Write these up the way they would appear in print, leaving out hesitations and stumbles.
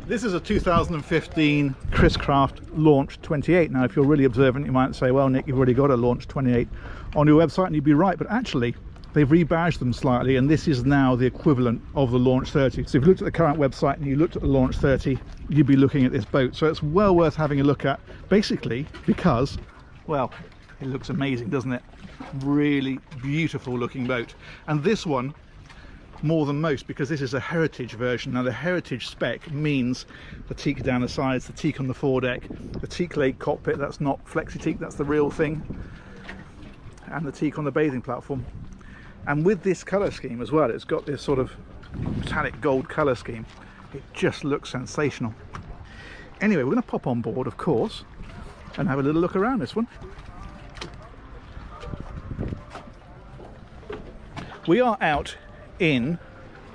This is a 2015 Chris Craft Launch 28. Now, if you're really observant, you might say, well, Nick, you've already got a Launch 28 on your website, and you'd be right, but actually they've rebadged them slightly, and this is now the equivalent of the Launch 30. So if you looked at the current website and you looked at the Launch 30, you'd be looking at this boat. So it's well worth having a look at, basically because, well, it looks amazing, doesn't it? Really beautiful looking boat. And this one, more than most, because this is a heritage version. Now, the heritage spec means the teak down the sides, the teak on the foredeck, the teak leg cockpit, that's not flexi teak, that's the real thing, and the teak on the bathing platform. And with this colour scheme as well, it's got this sort of metallic gold colour scheme. It just looks sensational. Anyway, we're going to pop on board, of course, and have a little look around this one. We are out in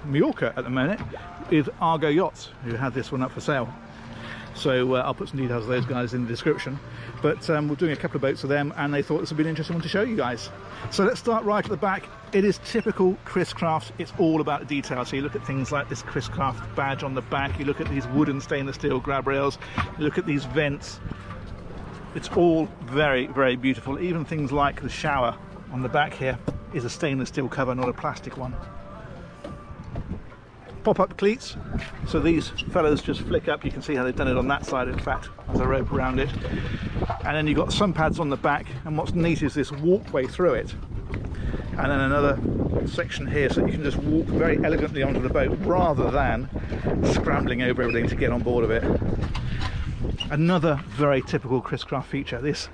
Mallorca at the minute with Argo Yachts, who had this one up for sale. So I'll put some details of those guys in the description. But we're doing a couple of boats for them, and they thought this would be an interesting one to show you guys. So let's start right at the back. It is typical Chris Craft. It's all about the detail. So you look at things like this Chris Craft badge on the back, you look at these wooden stainless steel grab rails, you look at these vents. It's all very, very beautiful. Even things like the shower on the back here is a stainless steel cover, not a plastic one. Pop-up cleats, so these fellas just flick up. You can see how they've done it on that side, in fact, with a rope around it. And then you've got sun pads on the back, and what's neat is this walkway through it, and then another section here, so you can just walk very elegantly onto the boat rather than scrambling over everything to get on board of it. Another very typical Chris Craft feature, this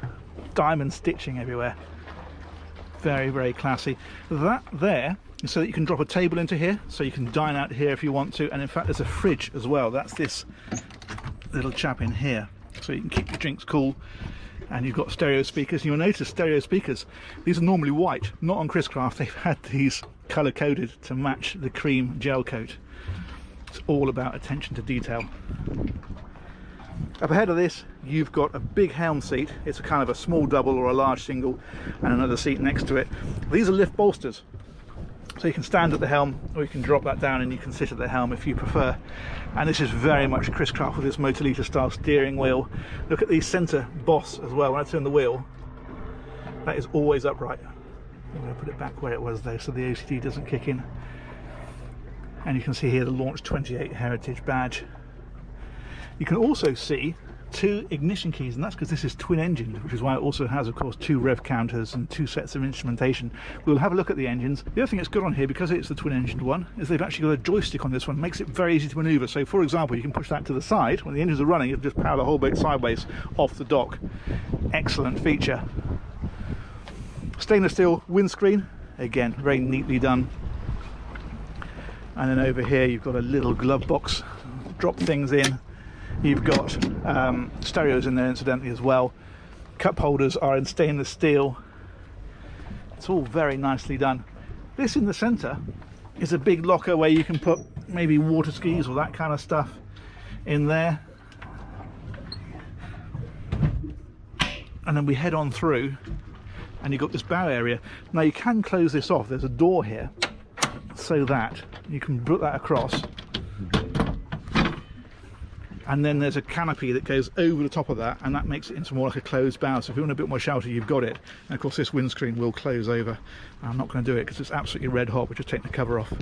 diamond stitching everywhere. Very, very classy. That there is so that you can drop a table into here, so you can dine out here if you want to, and in fact there's a fridge as well. That's this little chap in here, so you can keep your drinks cool. And you've got stereo speakers, and you'll notice stereo speakers, these are normally white, not on Chris Craft. They've had these colour coded to match the cream gel coat. It's all about attention to detail. Up ahead of this, you've got a big Helm seat. It's a kind of a small double or a large single, and another seat next to it. These are lift bolsters, so you can stand at the helm, or you can drop that down and you can sit at the helm if you prefer. And this is very much Chris Craft with this Motorlita style steering wheel. Look at the centre boss as well. When I turn the wheel, that is always upright. I'm going to put it back where it was though, so the OCD doesn't kick in. And you can see here the Launch 28 Heritage badge. You can also see two ignition keys, and that's because this is twin engine, which is why it also has, of course, two rev counters and two sets of instrumentation. We'll have a look at the engines. The other thing that's good on here, because it's the twin engined one, is they've actually got a joystick on this one. It makes it very easy to manoeuvre. So for example, you can push that to the side. When the engines are running, it'll just power the whole boat sideways off the dock. Excellent feature. Stainless steel windscreen, again very neatly done. And then over here you've got a little glove box, drop things in. You've got stereos in there incidentally as well. Cup holders are in stainless steel. It's all very nicely done. This in the centre is a big locker where you can put maybe water skis or that kind of stuff in there. And then we head on through and you've got this bow area. Now you can close this off. There's a door here so that you can put that across. And then there's a canopy that goes over the top of that, and that makes it into more like a closed bow. So if you want a bit more shelter, you've got it. And of course this windscreen will close over. I'm not going to do it because it's absolutely red hot. We're just taking the cover off.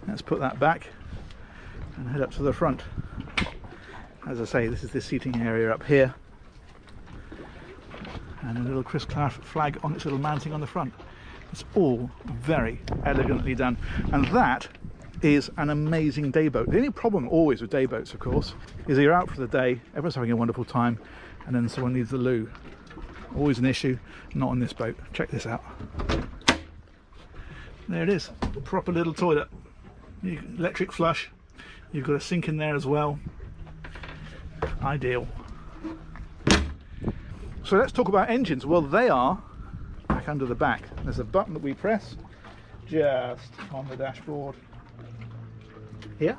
Let's put that back and head up to the front. As I say, this is the seating area up here, and a little Chris Craft flag on its little mounting on the front. It's all very elegantly done, and that is an amazing day boat. The only problem always with day boats, of course, is you're out for the day, everyone's having a wonderful time, and then someone needs the loo. Always an issue, not on this boat. Check this out. There it is, proper little toilet. Electric flush. You've got a sink in there as well. Ideal. So let's talk about engines. Well, they are back under the back. There's a button that we press just on the dashboard here.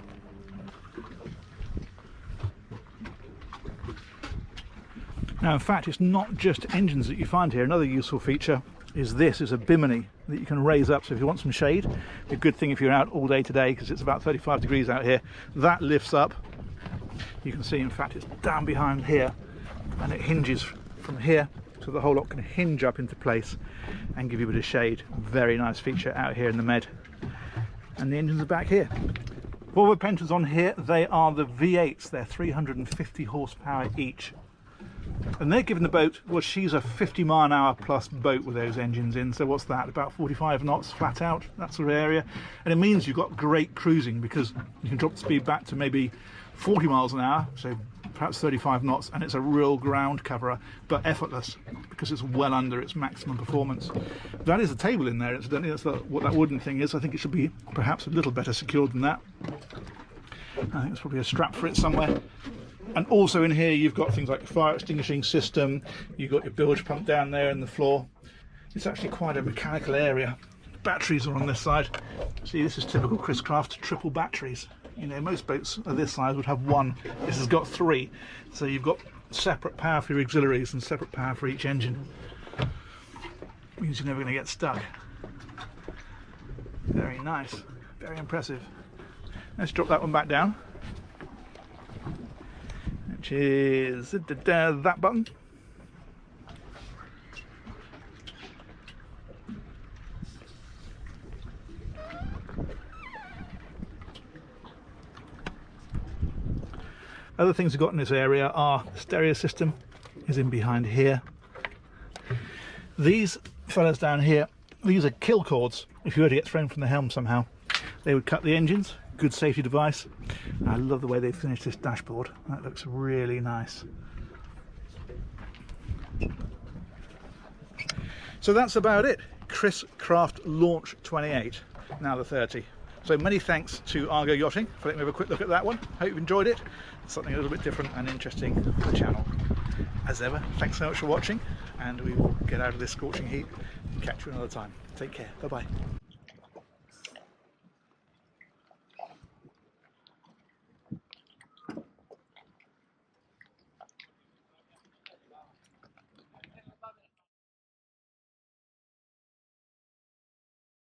Now in fact it's not just engines that you find here. Another useful feature is this is a bimini that you can raise up. So if you want some shade, a good thing if you're out all day today, because it's about 35 degrees out here, that lifts up. You can see, in fact, it's down behind here, and it hinges from here, so the whole lot can hinge up into place and give you a bit of shade. Very nice feature out here in the Med. And the engines are back here. Volvo Pentas on here, they are the V8s. They're 350 horsepower each. And they're giving the boat, well, she's a 50-mile-an-hour plus boat with those engines in, so what's that, about 45 knots flat out, that sort of area. And it means you've got great cruising, because you can drop the speed back to maybe 40 miles an hour, so perhaps 35 knots, and it's a real ground coverer, but effortless, because it's well under its maximum performance. That is a table in there, incidentally. That's what that wooden thing is. I think it should be perhaps a little better secured than that. I think there's probably a strap for it somewhere. And also in here you've got things like your fire extinguishing system, you've got your bilge pump down there in the floor. It's actually quite a mechanical area. Batteries are on this side. See, this is typical Chris Craft, triple batteries. You know, most boats of this size would have one. This has got three. So you've got separate power for your auxiliaries and separate power for each engine. Means you're never going to get stuck. Very nice, very impressive. Let's drop that one back down, which is that button. Other things we've got in this area are the stereo system is in behind here. These fellas down here, these are kill cords. If you were to get thrown from the Helm somehow, they would cut the engines. Good safety device. I love the way they finished this dashboard. That looks really nice. So that's about it. Chris Craft Launch 28, now the 30. So many thanks to Argo Yachting for letting me have a quick look at that one. Hope you've enjoyed it. It's something a little bit different and interesting for the channel. As ever, thanks so much for watching, and we will get out of this scorching heat and catch you another time. Take care. Bye bye.